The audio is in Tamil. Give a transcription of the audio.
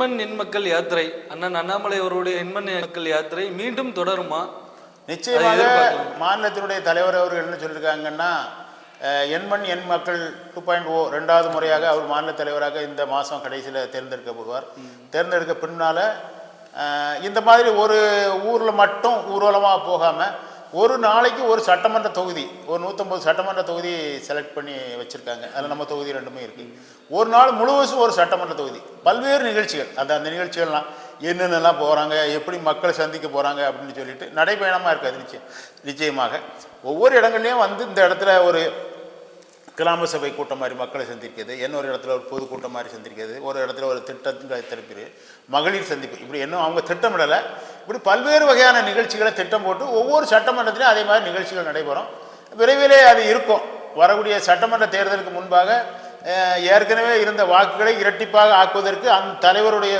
எண்மண் எண்மக்கள் யாத்திரை அண்ணன் அண்ணாமலை அவருடைய எண்மண் மக்கள் யாத்திரை மீண்டும் தொடருமா? நிச்சயமாக மாநிலத்தினுடைய தலைவர் அவர்கள் என்ன சொல்லியிருக்காங்கன்னா, எண்மண் எண் மக்கள் 2.0 2வது முறையாக அவர் மாநில தலைவராக இந்த மாதம் கடைசியில் தேர்ந்தெடுக்கப்படுவார். தேர்ந்தெடுக்க பின்னால் இந்த மாதிரி ஒரு ஊரில் மட்டும் ஊர்வலமாக போகாமல் ஒரு நாளைக்கு ஒரு சட்டமன்ற தொகுதி, ஒரு 150 சட்டமன்ற தொகுதி செலக்ட் பண்ணி வச்சுருக்காங்க. அதில் நம்ம தொகுதி 2மே இருக்குது. ஒரு நாள் முழுவதும் ஒரு சட்டமன்ற தொகுதி, பல்வேறு நிகழ்ச்சிகள். அந்த நிகழ்ச்சிகள்லாம் என்னென்னலாம் போகிறாங்க, எப்படி மக்களை சந்திக்க போகிறாங்க அப்படின்னு சொல்லிட்டு நடைபயணமாக இருக்காது. நிச்சயமாக ஒவ்வொரு இடங்கள்லையும் வந்து இந்த இடத்துல ஒரு கிராம சபை கூட்டம் மாதிரி மக்களை சந்திக்கிறது, இன்னொரு இடத்துல ஒரு பொதுக்கூட்டம் மாதிரி சந்திக்கிறது, ஒரு இடத்துல ஒரு திட்டங்களை திருப்பி மகளிர் சந்திப்பு, இப்படி இன்னும் அவங்க திட்டமிடலை. இப்படி பல்வேறு வகையான நிகழ்ச்சிகளை திட்டம் போட்டு ஒவ்வொரு சட்டமன்றத்திலையும் அதே மாதிரி நிகழ்ச்சிகள் நடைபெறும். விரைவிலே அது இருக்கும். வரக்கூடிய சட்டமன்ற தேர்தலுக்கு முன்பாக ஏற்கனவே இருந்த வாக்குகளை இரட்டிப்பாக ஆக்குவதற்கு அந்த தலைவருடைய